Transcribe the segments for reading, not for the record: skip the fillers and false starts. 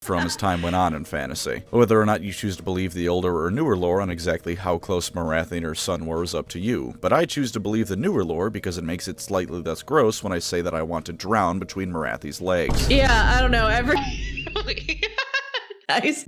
from as time went on in fantasy. Whether or not you choose to believe the older or newer lore on exactly how close Morathi and her son were is up to you, but I choose to believe the newer lore because it makes it slightly less gross when I say that I want to drown between Morathi's legs. Yeah, I don't know, Nice.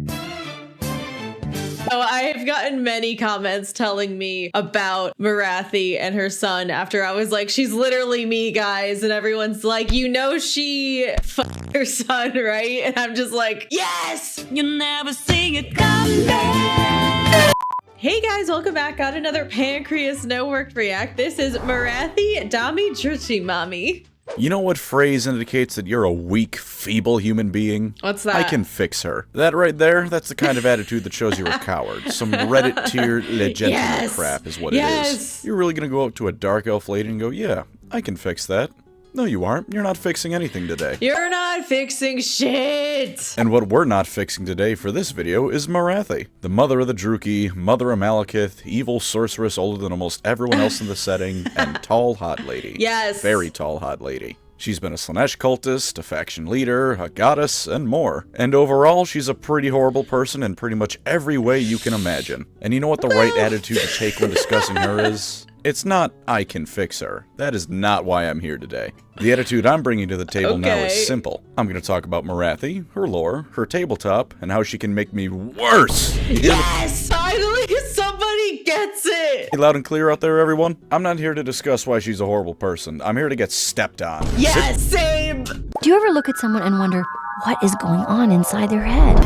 So I've gotten many comments telling me about Morathi and her son after I was like, she's literally me, guys. And everyone's like, you know she f***ed her son, right? And I'm just like, yes! You'll never see it come back. Hey guys, welcome back. Got another PancreasNoWork react. This is Morathi, Dommy, Druchii, Mommy. You know what phrase indicates that you're a weak, feeble human being? What's that? I can fix her. That right there, that's the kind of attitude that shows you're a coward. Some Reddit tier legitimate crap is what it is. You're really gonna go up to a dark elf lady and go, yeah, I can fix that. No, you aren't. You're not fixing anything today. You're not fixing shit! And what we're not fixing today for this video is Morathi, the mother of the Druchii, mother of Malekith, evil sorceress older than almost everyone else in the setting, and tall, hot lady. Yes! Very tall, hot lady. She's been a Slaanesh cultist, a faction leader, a goddess, and more. And overall, she's a pretty horrible person in pretty much every way you can imagine. And you know what the right attitude to take when discussing her is? It's not, I can fix her. That is not why I'm here today. The attitude I'm bringing to the table now is simple. I'm going to talk about Morathi, her lore, her tabletop, and how she can make me worse. Yes! Finally, somebody gets it! Loud and clear out there, everyone? I'm not here to discuss why she's a horrible person. I'm here to get stepped on. Yes, same! Do you ever look at someone and wonder what is going on inside their head?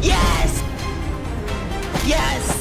Yes! Yes!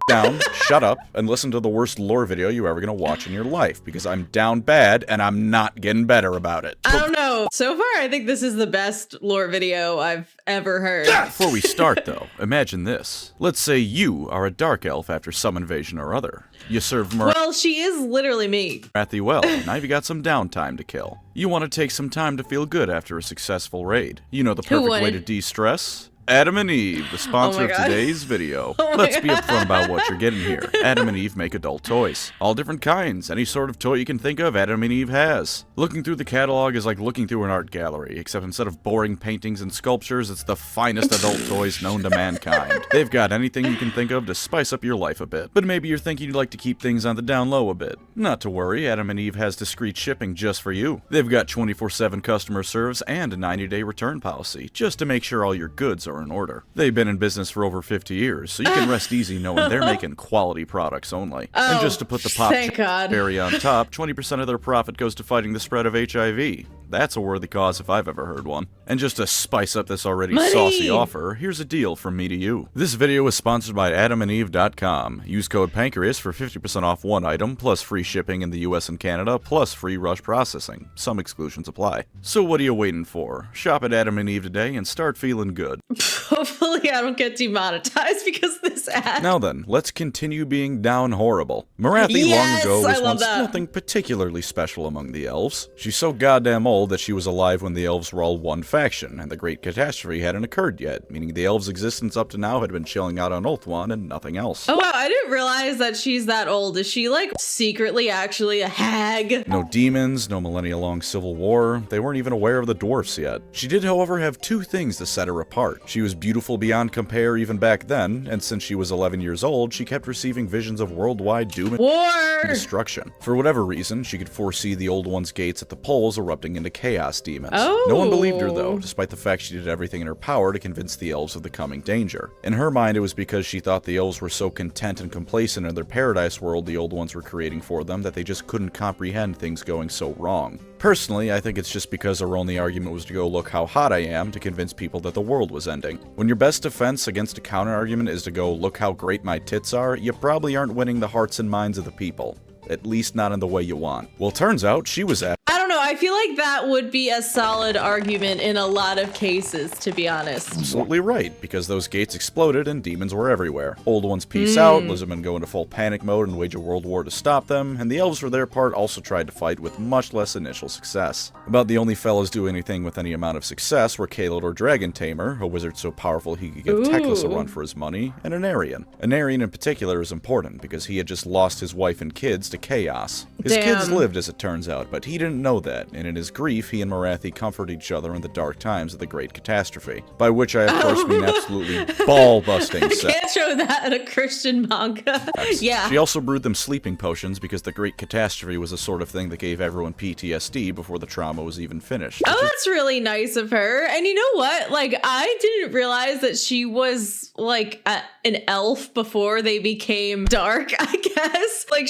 Down, shut up, and listen to the worst lore video you're ever gonna watch in your life, because I'm down bad and I'm not getting better about it. I don't know. So far, I think this is the best lore video I've ever heard. Before we start, though, imagine this. Let's say you are a dark elf after some invasion or other. You serve Well, she is literally me. Morathi well, now you've got some downtime to kill. You want to take some time to feel good after a successful raid. You know the perfect way to de-stress? Adam and Eve, the sponsor of today's video. Let's be upfront about what you're getting here. Adam and Eve make adult toys. All different kinds. Any sort of toy you can think of, Adam and Eve has. Looking through the catalog is like looking through an art gallery, except instead of boring paintings and sculptures, it's the finest adult toys known to mankind. They've got anything you can think of to spice up your life a bit. But maybe you're thinking you'd like to keep things on the down low a bit. Not to worry, Adam and Eve has discreet shipping just for you. They've got 24/7 customer service and a 90-day return policy, just to make sure all your goods are in order. They've been in business for over 50 years, so you can rest easy knowing they're making quality products only. And just to put the pop cherry on top, 20% of their profit goes to fighting the spread of HIV. That's a worthy cause if I've ever heard one. And just to spice up this already saucy offer, here's a deal from me to you. This video is sponsored by AdamandEve.com. Use code Pancreas for 50% off one item, plus free shipping in the US and Canada, plus free rush processing. Some exclusions apply. So what are you waiting for? Shop at Adam and Eve today and start feeling good. Hopefully I don't get demonetized because of this ad. Now then, let's continue being down horrible. Morathi long ago was once nothing particularly special among the elves. She's so goddamn old that she was alive when the elves were all one faction, and the Great Catastrophe hadn't occurred yet, meaning the elves' existence up to now had been chilling out on Ulthuan and nothing else. Oh wow, I didn't realize that she's that old. Is she like secretly actually a hag? No demons, no millennia-long civil war. They weren't even aware of the dwarfs yet. She did, however, have two things to set her apart. She was beautiful beyond compare even back then, and since she was 11 years old, she kept receiving visions of worldwide doom and destruction. For whatever reason, she could foresee the Old One's gates at the poles erupting into chaos demons. No one believed her, though, despite the fact she did everything in her power to convince the elves of the coming danger. In her mind, it was because she thought the elves were so content and complacent in their paradise world the Old Ones were creating for them that they just couldn't comprehend things going so wrong. Personally, I think it's just because her only argument was to go look how hot I am to convince people that the world was ending. When your best defense against a counter-argument is to go look how great my tits are, you probably aren't winning the hearts and minds of the people. At least not in the way you want. Well, turns out she was at I don't know, I feel like that would be a solid argument in a lot of cases, to be honest. Absolutely right, because those gates exploded and demons were everywhere. Old Ones peace out, Lizardmen go into full panic mode and wage a world war to stop them, and the elves for their part also tried to fight with much less initial success. About the only fellows doing anything with any amount of success were Kaled or Dragon Tamer, a wizard so powerful he could give Teclis a run for his money, and Aenarion. Aenarion in particular is important because he had just lost his wife and kids to chaos. His kids lived, as it turns out, but he didn't know that. that, and in his grief, he and Morathi comfort each other in the dark times of the Great Catastrophe. By which I, of course, mean absolutely ball-busting sex. Can't show that in a Christian manga. Yeah. She also brewed them sleeping potions because the Great Catastrophe was the sort of thing that gave everyone PTSD before the trauma was even finished. Oh, that's really nice of her. And you know what? Like, I didn't realize that she was like an elf before they became dark, I guess. Like,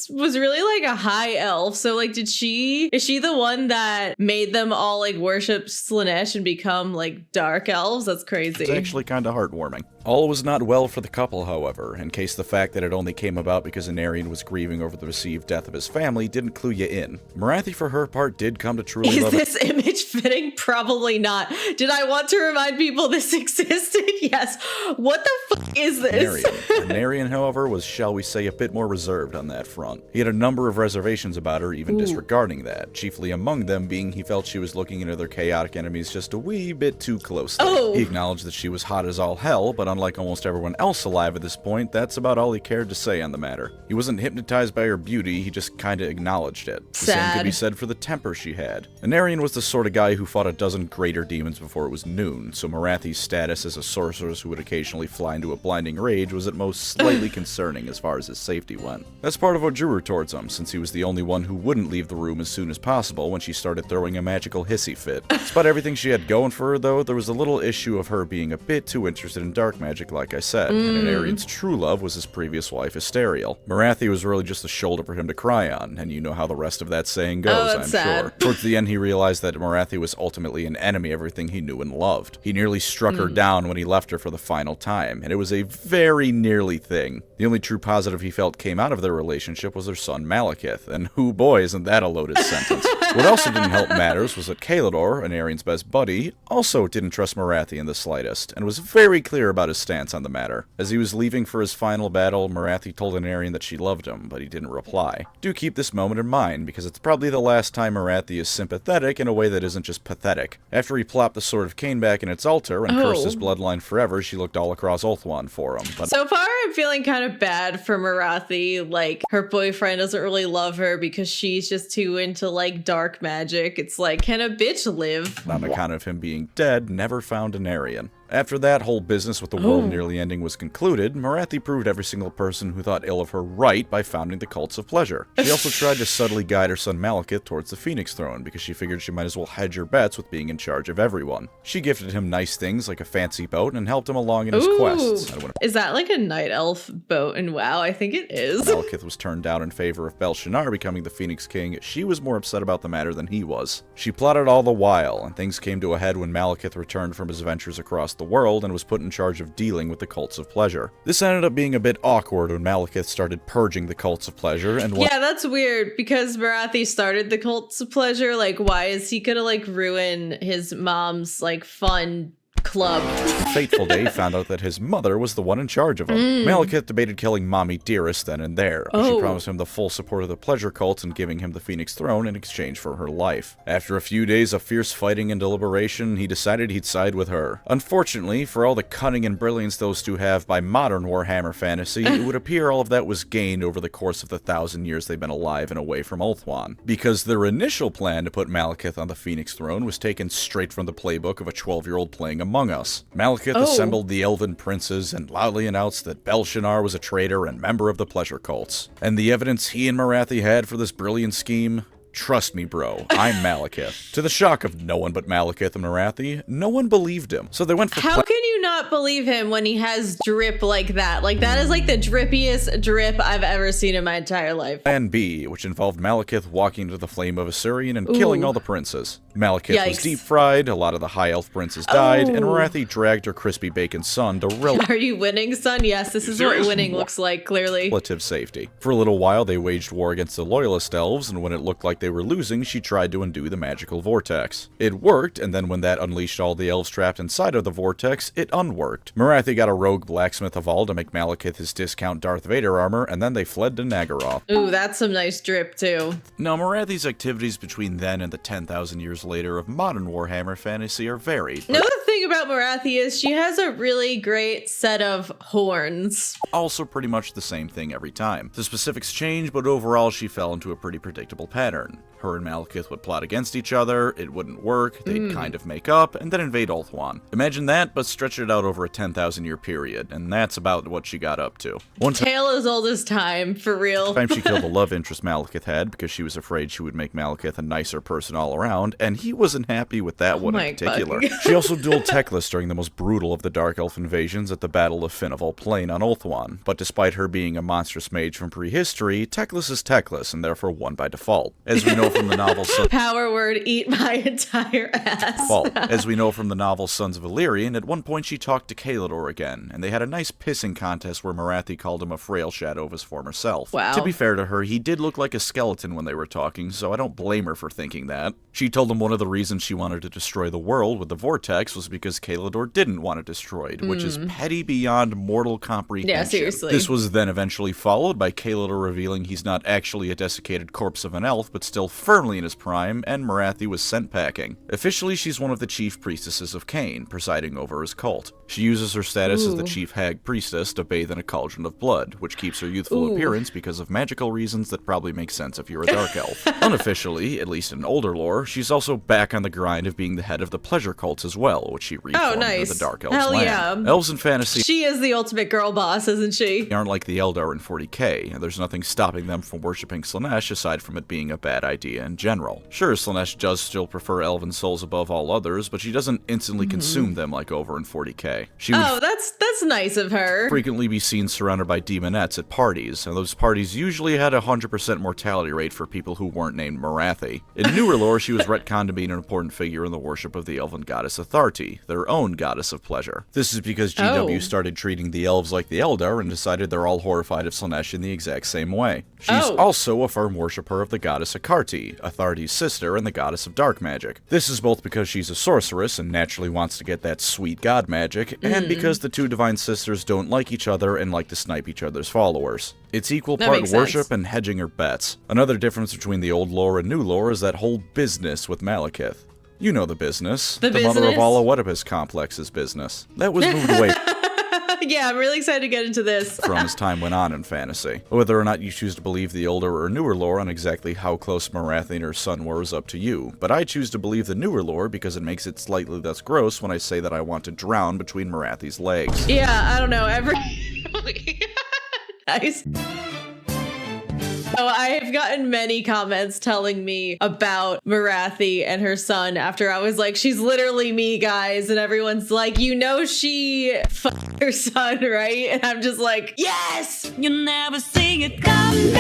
was really like a high elf. So like, is she the one that made them all like worship Slaanesh and become like dark elves? That's crazy. It's actually kind of heartwarming. All was not well for the couple, however, in case the fact that it only came about because Aenarion was grieving over the received death of his family didn't clue you in. Morathi, for her part, did come to truly love it. Is this image fitting? Probably not. Did I want to remind people this existed? Yes. What the fuck is this? Aenarion, however, was, shall we say, a bit more reserved on that front. He had a number of reservations about her, even disregarding that, chiefly among them being he felt she was looking into their chaotic enemies just a wee bit too closely. He acknowledged that she was hot as all hell, but unlike almost everyone else alive at this point, that's about all he cared to say on the matter. He wasn't hypnotized by her beauty, he just kinda acknowledged it. The same could be said for the temper she had. Aenarion was the sort of guy who fought a dozen greater demons before it was noon, so Morathi's status as a sorceress who would occasionally fly into a blinding rage was at most slightly concerning as far as his safety went. That's part of what drew her towards him, since he was the only one who wouldn't leave the room as soon as possible when she started throwing a magical hissy fit. Despite everything she had going for her, though, there was a little issue of her being a bit too interested in dark magic, like I said, and Aenarion's true love was his previous wife, Asteriel. Morathi was really just a shoulder for him to cry on, and you know how the rest of that saying goes, I'm sure. Towards the end, he realized that Morathi was ultimately an enemy of everything he knew and loved. He nearly struck her down when he left her for the final time, and it was a very nearly thing. The only true positive he felt came out of their relationship was their son Malekith, and whoo boy, isn't that a loaded sentence. What also didn't help matters was that Caelador, Aenarion's best buddy, also didn't trust Morathi in the slightest, and was very clear about his stance on the matter. As he was leaving for his final battle, Morathi told Aenarion that she loved him, but he didn't reply. Do keep this moment in mind, because it's probably the last time Morathi is sympathetic in a way that isn't just pathetic. After he plopped the Sword of Cain back in its altar and cursed his bloodline forever, she looked all across Ulthuan for him. But so far, I'm feeling kind of bad for Morathi. Like, her boyfriend doesn't really love her because she's just too into, like, dark magic. It's like, can a bitch live? On account of him being dead, never found Aenarion. After that whole business with the world nearly ending was concluded, Morathi proved every single person who thought ill of her right by founding the Cults of Pleasure. She also tried to subtly guide her son Malekith towards the Phoenix Throne because she figured she might as well hedge her bets with being in charge of everyone. She gifted him nice things like a fancy boat and helped him along in his quests. Is that like a night elf boat in WoW? I think it is. Malekith was turned down in favor of Belshazzar becoming the Phoenix King. She was more upset about the matter than he was. She plotted all the while, and things came to a head when Malekith returned from his ventures across the world and was put in charge of dealing with the Cults of Pleasure. This ended up being a bit awkward when Malekith started purging the Cults of Pleasure, and yeah, that's weird, because Morathi started the Cults of Pleasure. Like, why is he gonna, like, ruin his mom's, like, fun club? Fateful day found out that his mother was the one in charge of him. Malekith debated killing Mommy Dearest then and there, but she promised him the full support of the pleasure cults and giving him the Phoenix Throne in exchange for her life. After a few days of fierce fighting and deliberation, he decided he'd side with her. Unfortunately, for all the cunning and brilliance those two have by modern Warhammer fantasy, it would appear all of that was gained over the course of the 1,000 years they've been alive and away from Ulthuan. Because their initial plan to put Malekith on the Phoenix Throne was taken straight from the playbook of a 12-year-old playing Among Us. Malekith assembled the elven princes and loudly announced that Belshazzar was a traitor and member of the pleasure cults. And the evidence he and Morathi had for this brilliant scheme? Trust me, bro, I'm Malekith. To the shock of no one but Malekith and Morathi, no one believed him. So they went for How can you not believe him when he has drip like that? Like, that is like the drippiest drip I've ever seen in my entire life. Plan B, which involved Malekith walking into the flame of Assyrian and killing all the princes. Malekith was deep fried, a lot of the high elf princes died, and Morathi dragged her crispy bacon son to Are you winning, son? Yes, this is what winning looks like, clearly. Relative safety. For a little while, they waged war against the loyalist elves, and when it looked like they were losing, she tried to undo the magical vortex. It worked, and then when that unleashed all the elves trapped inside of the vortex, it unworked. Morathi got a rogue blacksmith of all to make Malekith his discount Darth Vader armor, and then they fled to Naggaroth. Ooh, that's some nice drip, too. Now, Morathi's activities between then and the 10,000 years later of modern Warhammer fantasy are varied. Another thing about Morathi is she has a really great set of horns. Also pretty much the same thing every time. The specifics change, but overall she fell into a pretty predictable pattern. Her and Malekith would plot against each other, it wouldn't work, they'd kind of make up, and then invade Ulthuan. Imagine that, but stretch it out over a 10,000-year period, and that's about what she got up to. One tale as old as time, for real. Time she killed the love interest Malekith had because she was afraid she would make Malekith a nicer person all around, and he wasn't happy with that one in particular. She also dueled Teclis during the most brutal of the Dark Elf invasions at the Battle of Finneval Plain on Ulthuan, but despite her being a monstrous mage from prehistory, Teclis is Teclis, and therefore won by default. As we know from the novel Power word, eat my entire ass. As we know from the novel Sons of Illyrian, at one point she talked to Caelador again, and they had a nice pissing contest where Morathi called him a frail shadow of his former self. Wow. To be fair to her, he did look like a skeleton when they were talking, so I don't blame her for thinking that. She told him one of the reasons she wanted to destroy the world with the Vortex was because Caelador didn't want it destroyed, which is petty beyond mortal comprehension. Yeah, seriously. This was then eventually followed by Caelador revealing he's not actually a desiccated corpse of an elf, but still firmly in his prime, and Morathi was sent packing. Officially, she's one of the chief priestesses of Cain, presiding over his cult. She uses her status as the chief hag priestess to bathe in a cauldron of blood, which keeps her youthful appearance because of magical reasons that probably make sense if you're a dark elf. Unofficially, at least in older lore, she's also back on the grind of being the head of the pleasure cults as well, which she reformed into the Dark Elves land. Yeah. Elves in fantasy She is the ultimate girl boss, isn't she? aren't like the Eldar in 40k, and there's nothing stopping them from worshipping Slaanesh aside from it being a bad idea in general. Sure, Slaanesh does still prefer elven souls above all others, but she doesn't instantly consume them like over in 40k. She would that's nice of her. frequently be seen surrounded by demonettes at parties, and those parties usually had a 100% mortality rate for people who weren't named Morathi. In newer lore, she was retconned to being an important figure in the worship of the elven goddess Atharti, their own goddess of pleasure. This is because GW started treating the elves like the Eldar and decided they're all horrified of Slaanesh in the exact same way. She's also a firm worshipper of the goddess Akarti, Atharti's sister and the goddess of dark magic. This is both because she's a sorceress and naturally wants to get that sweet god magic, and because the two divine sisters don't like each other and like to snipe each other's followers. It's equal part worship and hedging her bets. Another difference between the old lore and new lore is that whole business with Malekith. You know the business. The mother of all Oedipus complex's business. That was moved away Yeah, I'm really excited to get into this. from as time went on in fantasy. Whether or not you choose to believe the older or newer lore on exactly how close Morathi and her son were is up to you, but I choose to believe the newer lore because it makes it slightly less gross when I say that I want to drown between Morathi's legs. Yeah, I don't know, nice. So I have gotten many comments telling me about Morathi and her son after I was like, she's literally me, guys. And everyone's like, you know she fucked her son, right? And I'm just like, yes! You never see it coming.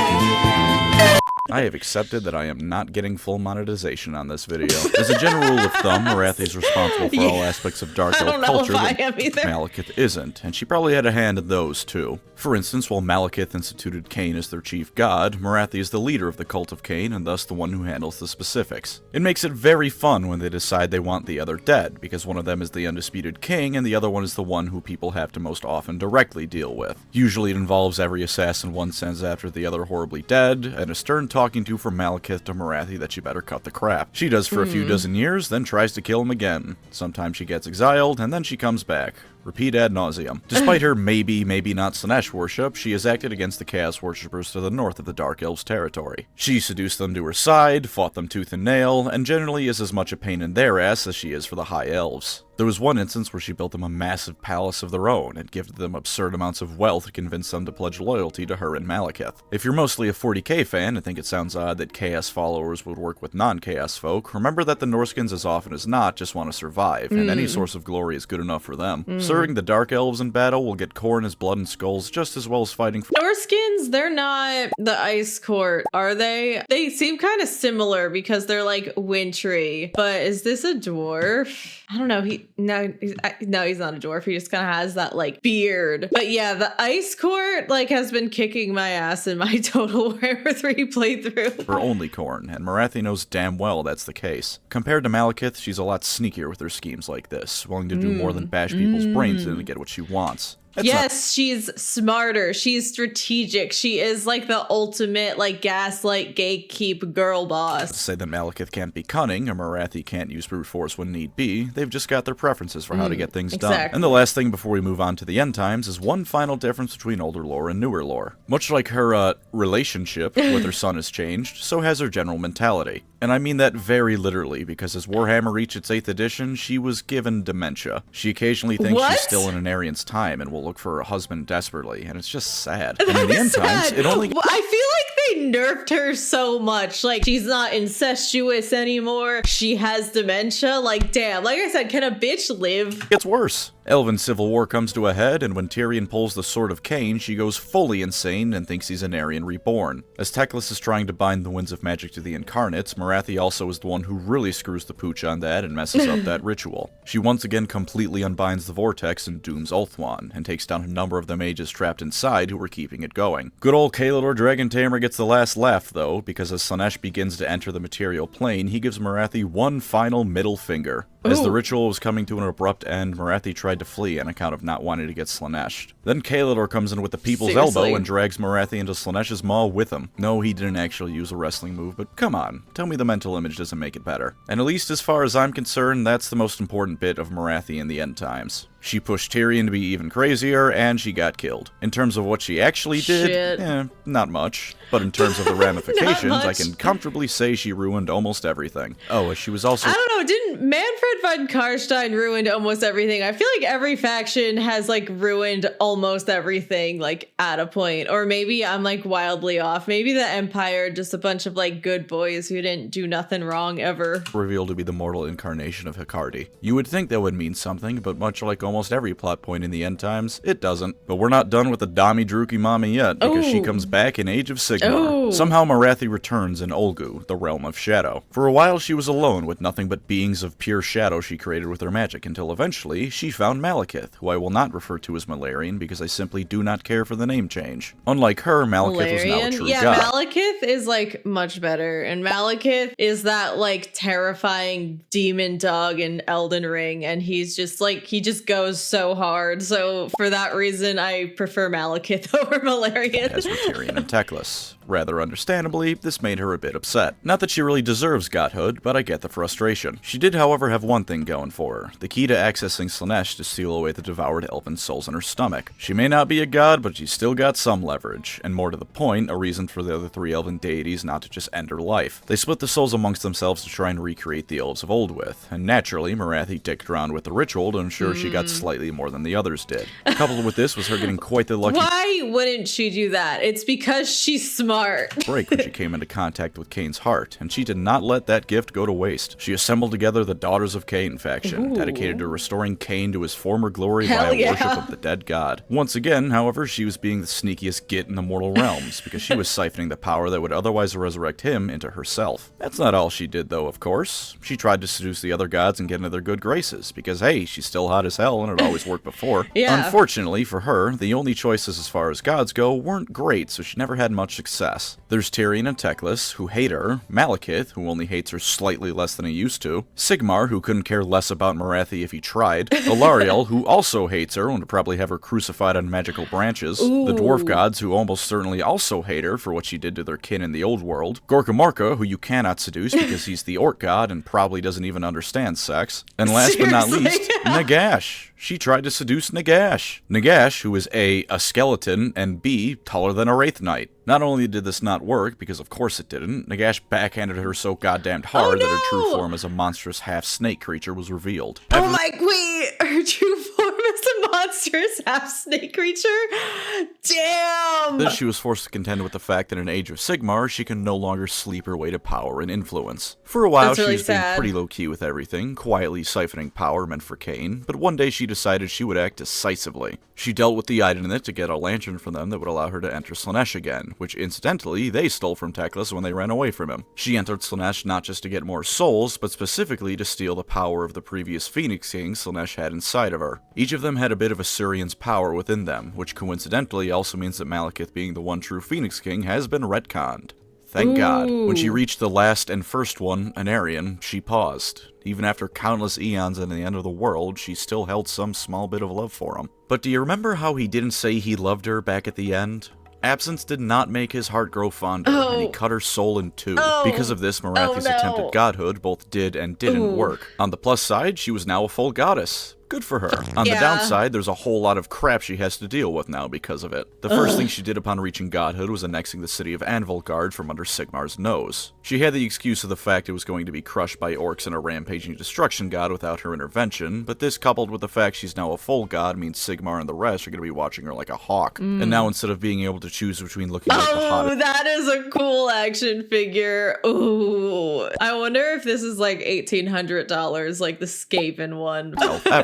I have accepted that I am not getting full monetization on this video. As a general rule of thumb, Morathi is responsible for all aspects of dark elf culture that Malekith isn't, and she probably had a hand in those too. For instance, while Malekith instituted Cain as their chief god, Morathi is the leader of the cult of Cain and thus the one who handles the specifics. It makes it very fun when they decide they want the other dead, because one of them is the undisputed king and the other one is the one who people have to most often directly deal with. Usually it involves every assassin one sends after the other horribly dead, and a stern talking to from Malekith to Morathi that she better cut the crap. She does for a few dozen years, then tries to kill him again. Sometimes she gets exiled, and then she comes back. Repeat ad nauseum. Despite her maybe not Slaanesh worship, she has acted against the Chaos Worshippers to the north of the Dark Elves' territory. She seduced them to her side, fought them tooth and nail, and generally is as much a pain in their ass as she is for the High Elves. There was one instance where she built them a massive palace of their own and gifted them absurd amounts of wealth to convince them to pledge loyalty to her and Malekith. If you're mostly a 40k fan and think it sounds odd that Chaos followers would work with non-Chaos folk, remember that the Norskins as often as not just want to survive, and any source of glory is good enough for them. Serving the Dark Elves in battle will get corn as blood and skulls just as well as fighting for Norskins, they're not the Ice Court, are they? They seem kind of similar because they're like wintry, but is this a dwarf? I don't know. He's not a dwarf. He just kind of has that like beard. But yeah, the Ice Court like has been kicking my ass in my total Warhammer 3 playthrough. for only corn, and Morathi knows damn well that's the case. Compared to Malekith, she's a lot sneakier with her schemes like this, willing to do more than bash people's brains in to get what she wants. Yes, she's smarter. She's strategic. She is like the ultimate like gaslight gatekeep girl boss. Say that Malekith can't be cunning or Morathi can't use brute force when need be. They've just got their preferences for how to get things done. And the last thing before we move on to the end times is one final difference between older lore and newer lore. Much like her relationship with her son has changed, so has her general mentality. And I mean that very literally, because as Warhammer reached its 8th edition, she was given dementia. She occasionally thinks she's still in Aenarion's time and will look for a husband desperately, and it's just sad. And in the end times, it only... I feel like they nerfed her so much. Like, she's not incestuous anymore. She has dementia. Like, damn. Like I said, can a bitch live? It gets worse. Elven civil war comes to a head, and when Tyrion pulls the Sword of Cain, she goes fully insane and thinks he's Aenarion reborn. As Teclis is trying to bind the winds of magic to the incarnates, Morathi also is the one who really screws the pooch on that and messes up that ritual. She once again completely unbinds the vortex and dooms Ulthuan, and takes down a number of the mages trapped inside who were keeping it going. Good old Kalidor Dragon Tamer gets the last laugh, though, because as Slaanesh begins to enter the material plane, he gives Morathi one final middle finger. As the ritual was coming to an abrupt end, Morathi tried to flee on account of not wanting to get Slaaneshed. Then Kalidor comes in with the people's elbow and drags Morathi into Slaanesh's maw with him. No, he didn't actually use a wrestling move, but come on, tell me the mental image doesn't make it better. And at least as far as I'm concerned, that's the most important bit of Morathi in the end times. She pushed Tyrion to be even crazier, and she got killed. In terms of what she actually did, not much. But in terms of the ramifications, I can comfortably say she ruined almost everything. Oh, she was also... I don't know, didn't Manfred von Karstein ruined almost everything? I feel like every faction has, like, ruined almost everything, like, at a point. Or maybe I'm, like, wildly off. Maybe the Empire, just a bunch of, like, good boys who didn't do nothing wrong ever. Revealed to be the mortal incarnation of Hecate. You would think that would mean something, but much like almost every plot point in the end times, it doesn't. But we're not done with the Dommy Druchii mommy yet, because she comes back in Age of Sigmar. Somehow Morathi returns in Olgu, the realm of shadow. For a while she was alone with nothing but beings of pure shadow she created with her magic, until eventually she found Malekith, who I will not refer to as Malarian because I simply do not care for the name change. Unlike her, Malekith was now a true god. Malekith is like much better, and Malekith is that like terrifying demon dog in Elden Ring, and he's just like, he just goes so hard. So for that reason, I prefer Malekith over Malarian. As for Tyrion and Teclis. Rather understandably, this made her a bit upset. Not that she really deserves godhood, but I get the frustration. She did, however, have one thing going for her, the key to accessing Slaanesh to steal away the devoured elven souls in her stomach. She may not be a god, but she's still got some leverage, and more to the point, a reason for the other 3 elven deities not to just end her life. They split the souls amongst themselves to try and recreate the elves of old with, and naturally, Morathi dicked around with the ritual to ensure she got slightly more than the others did. Coupled with this was her getting quite the lucky... Why wouldn't she do that? It's because she's smart. break when she came into contact with Cain's heart, and she did not let that gift go to waste. She assembled together the Daughters of Cain faction, dedicated to restoring Cain to his former glory via worship of the dead god. Once again, however, she was being the sneakiest git in the mortal realms, because she was siphoning the power that would otherwise resurrect him into herself. That's not all she did, though, of course. She tried to seduce the other gods and get into their good graces, because hey, she's still hot as hell, and it always worked before. Unfortunately for her, the only choices as far as gods go weren't great, so she never had much success. There's Tyrion and Teclis, who hate her, Malekith, who only hates her slightly less than he used to, Sigmar, who couldn't care less about Morathi if he tried, Alariel, who also hates her and would probably have her crucified on magical branches, the dwarf gods, who almost certainly also hate her for what she did to their kin in the old world, Gorkamorka, who you cannot seduce because he's the orc god and probably doesn't even understand sex, and last but not least, Nagash. She tried to seduce Nagash. Nagash, who is A, a skeleton, and B, taller than a Wraith Knight. Not only did this not work, because of course it didn't, Nagash backhanded her so goddamned hard that her true form as a monstrous half-snake creature was revealed. Oh my, wait, her true form as a monstrous half-snake creature? Damn! Then she was forced to contend with the fact that in Age of Sigmar, she can no longer sleep her way to power and influence. For a while, she was being pretty low-key with everything, quietly siphoning power meant for Cain, but one day she decided she would act decisively. She dealt with the Idoneth to get a lantern from them that would allow her to enter Slaanesh again, which incidentally they stole from Teclis when they ran away from him. She entered Slaanesh not just to get more souls, but specifically to steal the power of the previous Phoenix King Slaanesh had inside of her. Each of them had a bit of Asuryan's power within them, which coincidentally also means that Malekith being the one true Phoenix King has been retconned. Thank God. When she reached the last and first one, Aenarion, she paused. Even after countless eons and the end of the world, she still held some small bit of love for him. But do you remember how he didn't say he loved her back at the end? Absence did not make his heart grow fonder, and he cut her soul in two. Because of this, Morathi's attempted godhood both did and didn't work. On the plus side, she was now a full goddess. Good for her. On the downside, there's a whole lot of crap she has to deal with now because of it. The first thing she did upon reaching godhood was annexing the city of Anvilgard from under Sigmar's nose. She had the excuse of the fact it was going to be crushed by orcs and a rampaging destruction god without her intervention, but this coupled with the fact she's now a full god means Sigmar and the rest are going to be watching her like a hawk. And now instead of being able to choose between looking like the hottest... that is a cool action figure. Ooh. I wonder if this is like $1,800, like the Skaven one.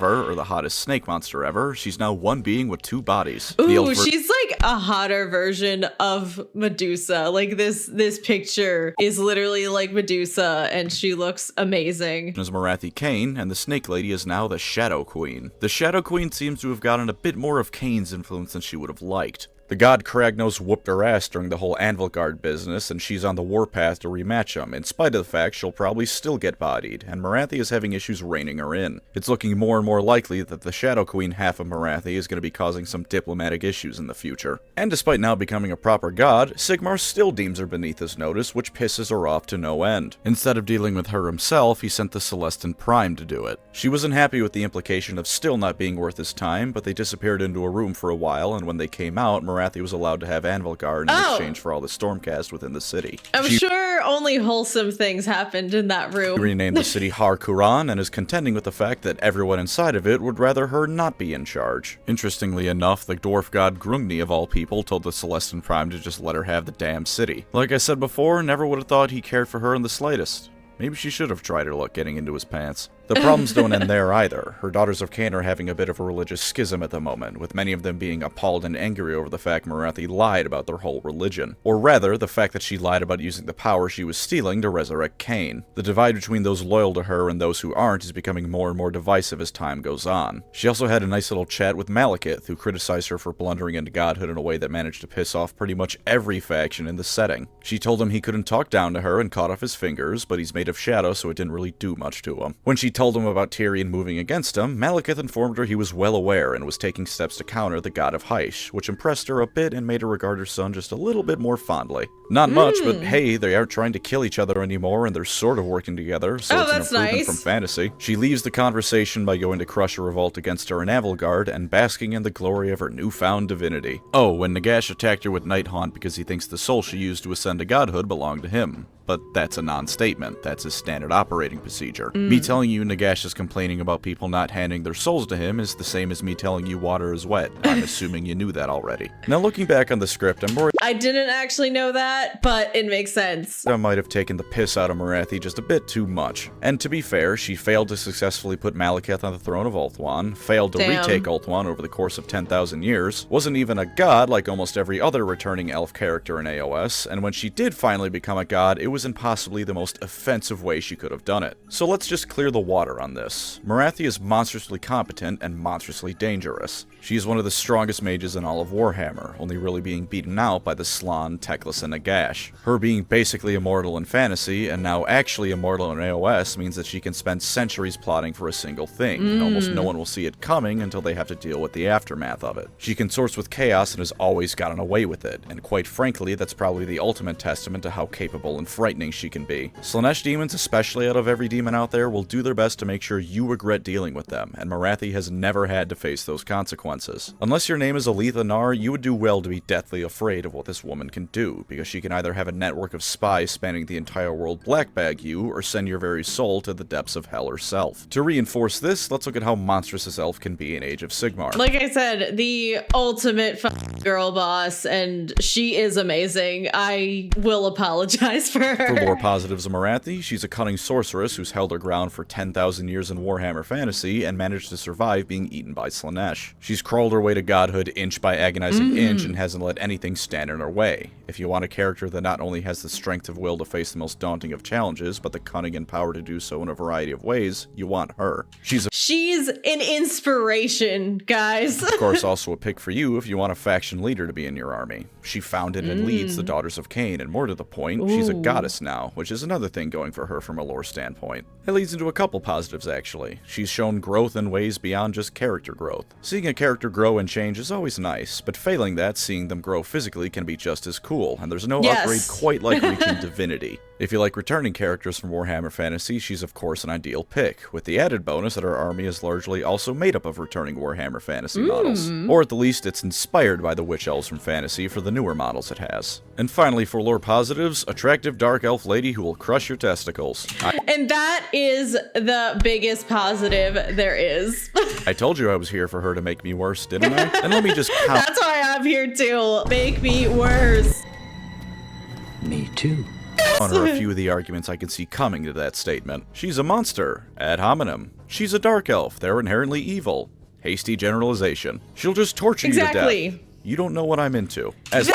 ever, or the hottest snake monster ever, she's now one being with two bodies. Ooh, she's like a hotter version of Medusa. Like this picture is literally like Medusa, and she looks amazing. As Morathi Kane, and the Snake Lady is now the Shadow Queen. The Shadow Queen seems to have gotten a bit more of Kane's influence than she would have liked. The god Kragnos whooped her ass during the whole Anvilgard business, and she's on the warpath to rematch him, in spite of the fact she'll probably still get bodied, and Morathi is having issues reining her in. It's looking more and more likely that the Shadow Queen half of Morathi is going to be causing some diplomatic issues in the future. And despite now becoming a proper god, Sigmar still deems her beneath his notice, which pisses her off to no end. Instead of dealing with her himself, he sent the Celestin Prime to do it. She wasn't happy with the implication of still not being worth his time, but they disappeared into a room for a while, and when they came out, Morathi was allowed to have Anvilgard in exchange for all the Stormcast within the city. I'm sure only wholesome things happened in that room. She renamed the city Har Kuran and is contending with the fact that everyone inside of it would rather her not be in charge. Interestingly enough, the dwarf god Grungni of all people told the Celestin Prime to just let her have the damn city. Like I said before, never would have thought he cared for her in the slightest. Maybe she should have tried her luck getting into his pants. The problems don't end there either. Her daughters of Cain are having a bit of a religious schism at the moment, with many of them being appalled and angry over the fact Morathi lied about their whole religion. Or rather, the fact that she lied about using the power she was stealing to resurrect Cain. The divide between those loyal to her and those who aren't is becoming more and more divisive as time goes on. She also had a nice little chat with Malekith, who criticized her for blundering into godhood in a way that managed to piss off pretty much every faction in the setting. She told him he couldn't talk down to her and cut off his fingers, but he's made of shadow so it didn't really do much to him. When she told him about Tyrion moving against him, Malekith informed her he was well aware and was taking steps to counter the god of Hysh, which impressed her a bit and made her regard her son just a little bit more fondly. Not much, but hey, they aren't trying to kill each other anymore and they're sort of working together, so it's an improvement from fantasy. She leaves the conversation by going to crush a revolt against her in Anvilgard and basking in the glory of her newfound divinity. Oh, when Nagash attacked her with Nighthaunt because he thinks the soul she used to ascend to godhood belonged to him. But that's a non-statement. That's his standard operating procedure. Me telling you Nagash is complaining about people not handing their souls to him is the same as me telling you water is wet. I'm assuming you knew that already. Now looking back on the script, I'm worried I didn't actually know that, but it makes sense. I might have taken the piss out of Morathi just a bit too much. And to be fair, she failed to successfully put Malekith on the throne of Ulthuan, failed to retake Ulthuan over the course of 10,000 years, wasn't even a god like almost every other returning elf character in AOS, and when she did finally become a god, it was in possibly the most offensive way she could have done it. So let's just clear the water on this. Morathi is monstrously competent and monstrously dangerous. She is one of the strongest mages in all of Warhammer, only really being beaten out by the Slann, Teclis, and Nagash. Her being basically immortal in fantasy, and now actually immortal in AOS, means that she can spend centuries plotting for a single thing, and almost no one will see it coming until they have to deal with the aftermath of it. She consorts with chaos and has always gotten away with it, and quite frankly, that's probably the ultimate testament to how capable and frightening she can be. Slaanesh demons, especially out of every demon out there, will do their best to make sure you regret dealing with them, and Morathi has never had to face those consequences. Unless your name is Aletha Nar, you would do well to be deathly afraid of what this woman can do, because she can either have a network of spies spanning the entire world blackbag you, or send your very soul to the depths of hell herself. To reinforce this, let's look at how monstrous this elf can be in Age of Sigmar. Like I said, the ultimate girl boss, and she is amazing. I will apologize for For lore positives of Morathi, she's a cunning sorceress who's held her ground for 10,000 years in Warhammer Fantasy and managed to survive being eaten by Slaanesh. She's crawled her way to godhood inch by agonizing inch and hasn't let anything stand in her way. If you want a character that not only has the strength of will to face the most daunting of challenges, but the cunning and power to do so in a variety of ways, you want her. She's an inspiration, guys. Of course, also a pick for you if you want a faction leader to be in your army. She founded and leads the Daughters of Cain, and more to the point, she's a goddess now, which is another thing going for her from a lore standpoint. It leads into a couple positives, actually. She's shown growth in ways beyond just character growth. Seeing a character grow and change is always nice, but failing that, seeing them grow physically can be just as cool, and there's no upgrade quite like reaching divinity. If you like returning characters from Warhammer Fantasy, she's of course an ideal pick, with the added bonus that her army is largely also made up of returning Warhammer Fantasy models. Or at the least, it's inspired by the Witch Elves from Fantasy for the newer models it has. And finally, for lore positives, attractive dark elf lady who will crush your testicles. And that is the biggest positive there is. I told you I was here for her to make me worse, didn't I? And let me just count. That's why I'm here too. Make me worse. Me too. On her a few of the arguments I can see coming to that statement. She's a monster, ad hominem. She's a dark elf, they're inherently evil. Hasty generalization. She'll just torture you to death. You don't know what I'm into. As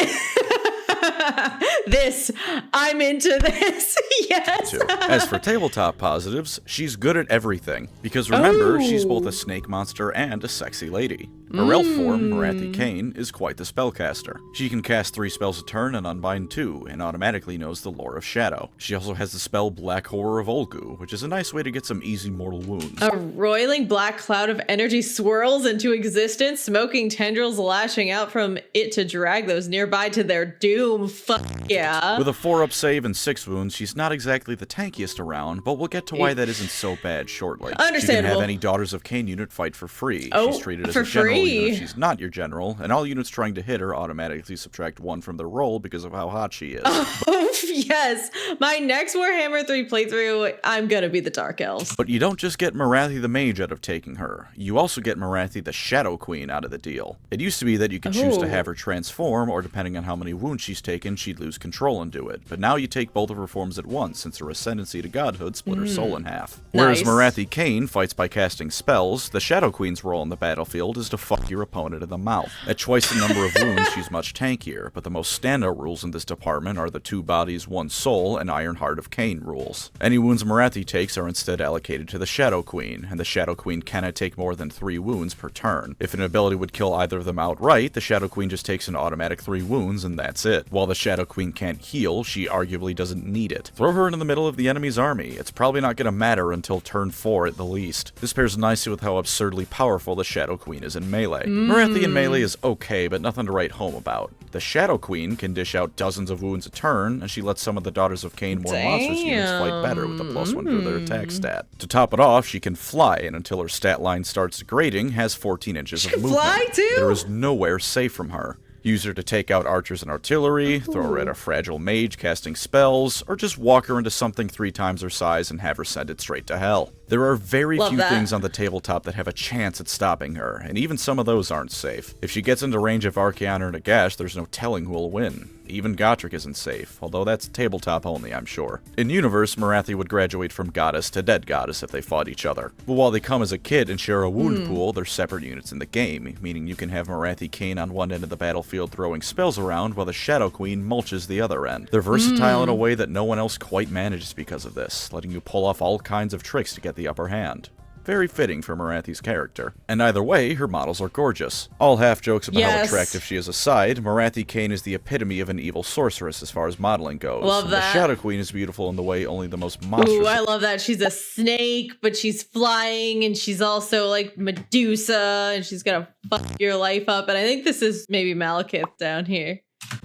I'm into this. Yes. As for tabletop positives, she's good at everything. Because remember, she's both a snake monster and a sexy lady. Her elf form, Morathi Cain, is quite the spellcaster. She can cast 3 spells a turn and unbind 2, and automatically knows the lore of Shadow. She also has the spell Black Horror of Olgu, which is a nice way to get some easy mortal wounds. A roiling black cloud of energy swirls into existence, smoking tendrils lashing out from it to drag those nearby to their doom. Fuck yeah. With a 4-up save and 6 wounds, she's not exactly the tankiest around, but we'll get to why that isn't so bad shortly. Understandable. She can have any Daughters of Cain unit fight for free. She's treated as a general even if she's not your general, and all units trying to hit her automatically subtract 1 from their roll because of how hot she is. Oh, yes. My next Warhammer 3 playthrough, I'm gonna be the Dark Elves. But you don't just get Morathi the Mage out of taking her. You also get Morathi the Shadow Queen out of the deal. It used to be that you could choose to have her transform, or depending on how many wounds she's taken, she'd lose control and do it. But now you take both of her forms at once, since her ascendancy to godhood split her soul in half. Whereas Morathi Cain fights by casting spells, the Shadow Queen's role on the battlefield is to fuck your opponent in the mouth. At twice the number of wounds, she's much tankier, but the most standout rules in this department are the 2 bodies, 1 soul, and Iron Heart of Cain rules. Any wounds Morathi takes are instead allocated to the Shadow Queen, and the Shadow Queen cannot take more than 3 wounds per turn. If an ability would kill either of them outright, the Shadow Queen just takes an automatic 3 wounds, and that's it. While the Shadow Queen can't heal, she arguably doesn't need it. Throw her into the middle of the enemy's army. It's probably not going to matter until turn 4 at the least. This pairs nicely with how absurdly powerful the Shadow Queen is in melee. Morathi in melee is okay, but nothing to write home about. The Shadow Queen can dish out dozens of wounds a turn, and she lets some of the Daughters of Cain more monstrous units fight better with a +1 to their attack stat. To top it off, she can fly, and until her stat line starts degrading, has 14 inches of movement. Fly too? There is nowhere safe from her. Use her to take out archers and artillery, throw her at a fragile mage casting spells, or just walk her into something 3 times her size and have her send it straight to hell. There are very few things on the tabletop that have a chance at stopping her, and even some of those aren't safe. If she gets into range of Archaon or Nagash, there's no telling who'll win. Even Gotrek isn't safe, although that's tabletop only, I'm sure. In universe, Morathi would graduate from goddess to dead goddess if they fought each other. But while they come as a kid and share a wound pool, they're separate units in the game, meaning you can have Morathi Cain on one end of the battlefield throwing spells around while the Shadow Queen mulches the other end. They're versatile in a way that no one else quite manages because of this, letting you pull off all kinds of tricks to get the upper hand. Very fitting for Morathi's character. And either way, her models are gorgeous. All half jokes about how attractive she is aside, Morathi Cain is the epitome of an evil sorceress as far as modeling goes. Love that. The Shadow Queen is beautiful in the way only the most monstrous... Ooh, I love that. She's a snake, but she's flying, and she's also like Medusa, and she's gonna fuck your life up. And I think this is maybe Malekith down here.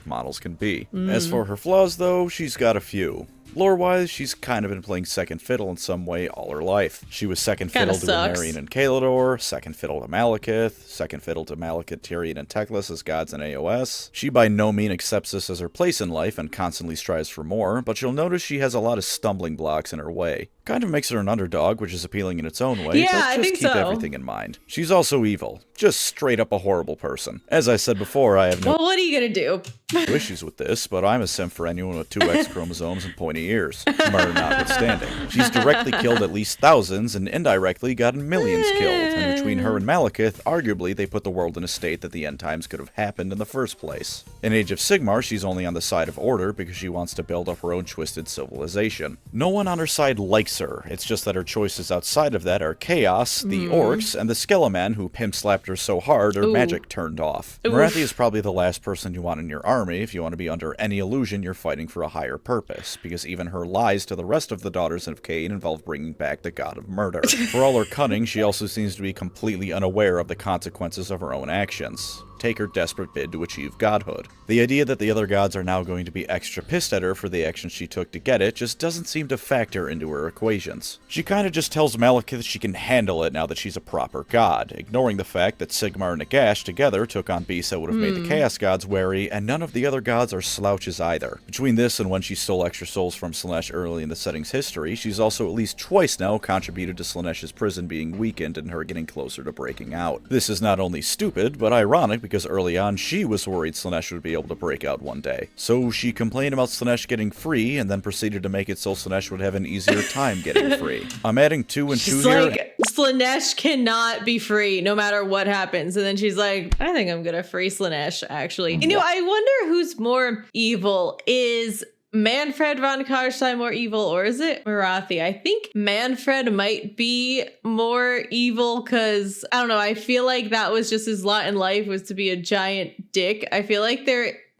Models can be. As for her flaws, though, she's got a few. Lore-wise, she's kind of been playing second fiddle in some way all her life. She was second fiddle to Aenarion and Caelador, second fiddle to Malekith, second fiddle to Malekith, Tyrion, and Teclis as gods in AOS. She by no means accepts this as her place in life and constantly strives for more, but you'll notice she has a lot of stumbling blocks in her way. Kind of makes her an underdog, which is appealing in its own way, Yeah, but I just think keep so. everything in mind. She's also evil. Just straight up a horrible person. As I said before, I have no Well, what are you gonna do? issues with this, but I'm a simp for anyone with 2 X chromosomes and pointy ears. Murder notwithstanding. She's directly killed at least thousands and indirectly gotten millions killed, and between her and Malekith, arguably they put the world in a state that the end times could have happened in the first place. In Age of Sigmar, she's only on the side of order because she wants to build up her own twisted civilization. No one on her side likes her, it's just that her choices outside of that are chaos, the orcs, and the Skeleman who pimp-slapped her so hard her magic turned off. Morathi is probably the last person you want in your army if you want to be under any illusion you're fighting for a higher purpose, because even her lies to the rest of the Daughters of Cain involve bringing back the god of murder. For all her cunning, she also seems to be completely unaware of the consequences of her own actions. Take her desperate bid to achieve godhood. The idea that the other gods are now going to be extra pissed at her for the actions she took to get it just doesn't seem to factor into her equations. She kinda just tells Malekith she can handle it now that she's a proper god, ignoring the fact that Sigmar and Nagash together took on beasts that would have made the Chaos gods wary, and none of the other gods are slouches either. Between this and when she stole extra souls from Slaanesh early in the setting's history, she's also at least twice now contributed to Slaanesh's prison being weakened and her getting closer to breaking out. This is not only stupid, but ironic because early on she was worried Slaanesh would be able to break out one day. So she complained about Slaanesh getting free and then proceeded to make it so Slaanesh would have an easier time getting free. I'm adding 2 and 2 She's here. like, Slaanesh cannot be free no matter what happens. And then she's like, I think I'm gonna free Slaanesh, actually. You know, I wonder who's more evil. Is Manfred von Karstein more evil, or is it Morathi? I think Manfred might be more evil because, I don't know, I feel like that was just his lot in life, was to be a giant dick. I feel like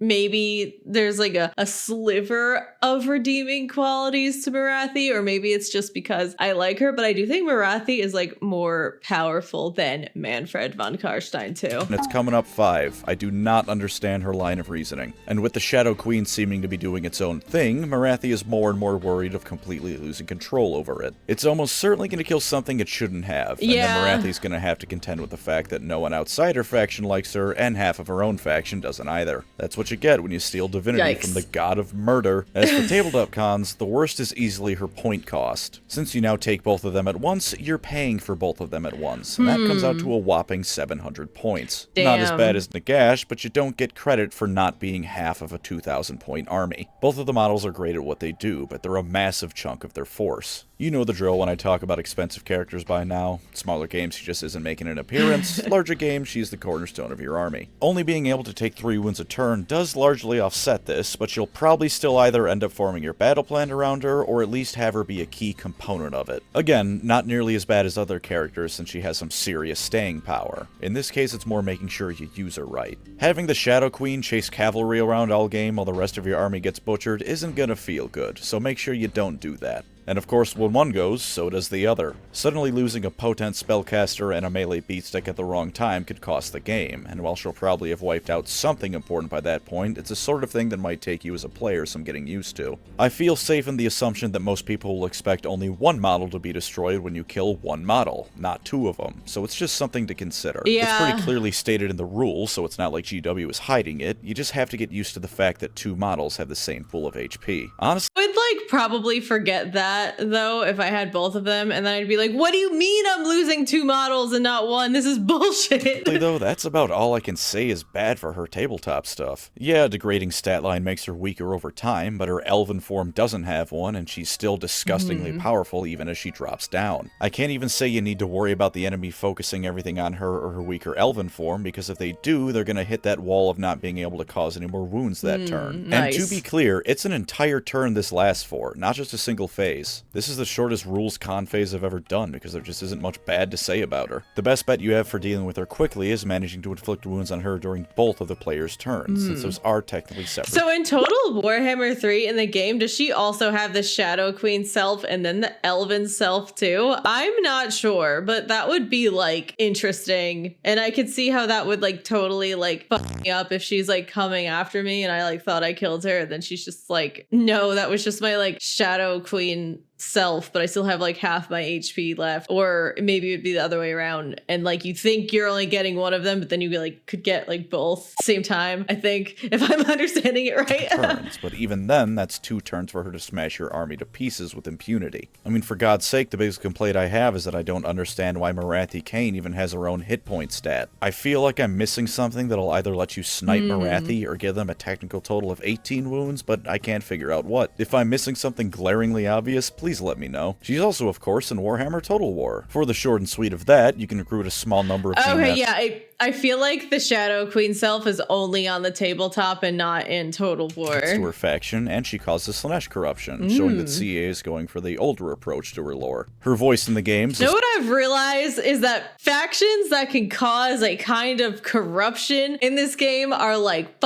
maybe there's like a sliver of redeeming qualities to Morathi, or maybe it's just because I like her, but I do think Morathi is like more powerful than Manfred von Karstein too. And it's coming up 5. I do not understand her line of reasoning. And with the Shadow Queen seeming to be doing its own thing, Morathi is more and more worried of completely losing control over it. It's almost certainly going to kill something it shouldn't have, and then Morathi's going to have to contend with the fact that no one outside her faction likes her, and half of her own faction doesn't either. That's what you get when you steal divinity from the god of murder. As for Tabletop Cons, the worst is easily her point cost. Since you now take both of them at once, you're paying for both of them at once, and that comes out to a whopping 700 points. Damn. Not as bad as Nagash, but you don't get credit for not being half of a 2,000 point army. Both of the models are great at what they do, but they're a massive chunk of their force. You know the drill when I talk about expensive characters by now. Smaller games, she just isn't making an appearance. Larger games, she's the cornerstone of your army. Only being able to take 3 wounds a turn does largely offset this, but you'll probably still either end up forming your battle plan around her, or at least have her be a key component of it. Again, not nearly as bad as other characters since she has some serious staying power. In this case, it's more making sure you use her right. Having the Shadow Queen chase cavalry around all game while the rest of your army gets butchered isn't gonna feel good, so make sure you don't do that. And of course, when one goes, so does the other. Suddenly losing a potent spellcaster and a melee beatstick at the wrong time could cost the game, and while she'll probably have wiped out something important by that point, it's a sort of thing that might take you as a player some getting used to. I feel safe in the assumption that most people will expect only one model to be destroyed when you kill one model, not 2 of them, so it's just something to consider. It's pretty clearly stated in the rules, so it's not like GW is hiding it, you just have to get used to the fact that 2 models have the same pool of HP. Honestly, I would like probably forget that though if I had both of them, and then I'd be like, what do you mean I'm losing 2 models and not 1? This is bullshit. Though, that's about all I can say is bad for her tabletop stuff. Yeah, a degrading stat line makes her weaker over time, but her elven form doesn't have one, and she's still disgustingly powerful even as she drops down. I can't even say you need to worry about the enemy focusing everything on her or her weaker elven form, because if they do, they're gonna hit that wall of not being able to cause any more wounds that turn. Nice. And to be clear, it's an entire turn this lasts for, not just a single phase. This is the shortest rules con phase I've ever done because there just isn't much bad to say about her. The best bet you have for dealing with her quickly is managing to inflict wounds on her during both of the player's turns, since those are technically separate. So in total, Warhammer 3 in the game, does she also have the Shadow Queen self and then the Elven self too? I'm not sure, but that would be like interesting. And I could see how that would like totally like fuck me up if she's like coming after me and I like thought I killed her. And then she's just like, no, that was just my like Shadow Queen self, but I still have like half my HP left, or maybe it'd be the other way around, and like you think you're only getting one of them, but then you like could get like both same time, I think, if I'm understanding it right. Turns, but even then that's 2 turns for her to smash your army to pieces with impunity. I mean, for God's sake, the biggest complaint I have is that I don't understand why Morathi Kane even has her own hit point stat. I feel like I'm missing something that'll either let you snipe Morathi or give them a technical total of 18 wounds, but I can't figure out what. If I'm missing something glaringly obvious, please let me know. She's also, of course, in Warhammer Total War. For the short and sweet of that, you can recruit a small number of Okay, yeah, I feel like the Shadow Queen self is only on the tabletop and not in Total War. To her faction, and she causes Slanesh corruption, showing that CA is going for the older approach to her lore. Her voice in the games. You know what I've realized is that factions that can cause a kind of corruption in this game are like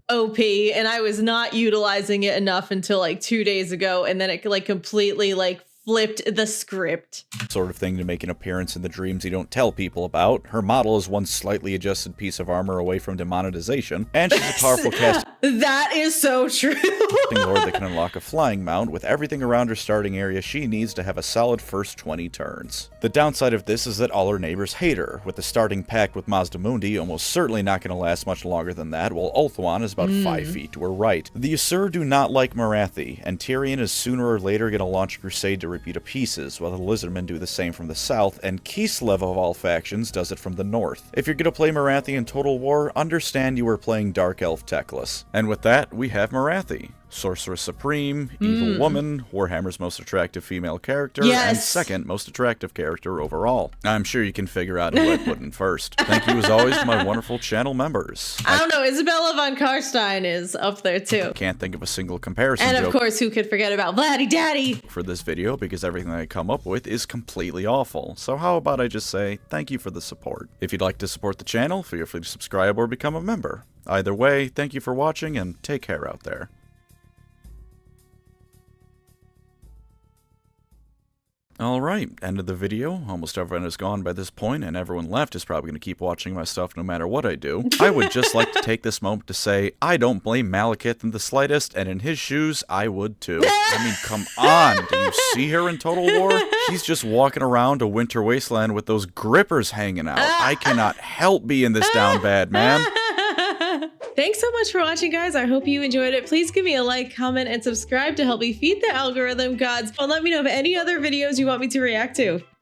OP, and I was not utilizing it enough until like 2 days ago, and then it like completely like flipped the script. Sort of thing to make an appearance in the dreams you don't tell people about. Her model is one slightly adjusted piece of armor away from demonetization, and she's a powerful cast. That is so true. Lord that can unlock a flying mount with everything around her starting area she needs to have a solid first 20 turns. The downside of this is that all her neighbors hate her, with the starting pact with Mazdamundi almost certainly not going to last much longer than that, while Ulthuan is about 5 feet to her right. The Asur do not like Morathi, and Tyrion is sooner or later going to launch a crusade to rip you to pieces, while the Lizardmen do the same from the south, and Kislev of all factions does it from the north. If you're going to play Morathi in Total War, understand you are playing Dark Elf Techless. And with that, we have Morathi. Sorceress Supreme, Evil Woman, Warhammer's most attractive female character, and second most attractive character overall. I'm sure you can figure out who I put in first. Thank you as always to my wonderful channel members. I don't know, Isabella von Karstein is up there too. Can't think of a single comparison and joke. of course, who could forget about Vladdy Daddy for this video, because everything I come up with is completely awful. So how about I just say thank you for the support. If you'd like to support the channel, feel free to subscribe or become a member. Either way, thank you for watching and take care out there. Alright, end of the video. Almost everyone is gone by this point, and everyone left is probably going to keep watching my stuff no matter what I do. I would just like to take this moment to say, I don't blame Malekith in the slightest, and in his shoes, I would too. I mean, come on, do you see her in Total War? She's just walking around a winter wasteland with those grippers hanging out. I cannot help being this down bad, man. Thanks so much for watching, guys. I hope you enjoyed it. Please give me a like, comment, and subscribe to help me feed the algorithm gods. And let me know of any other videos you want me to react to.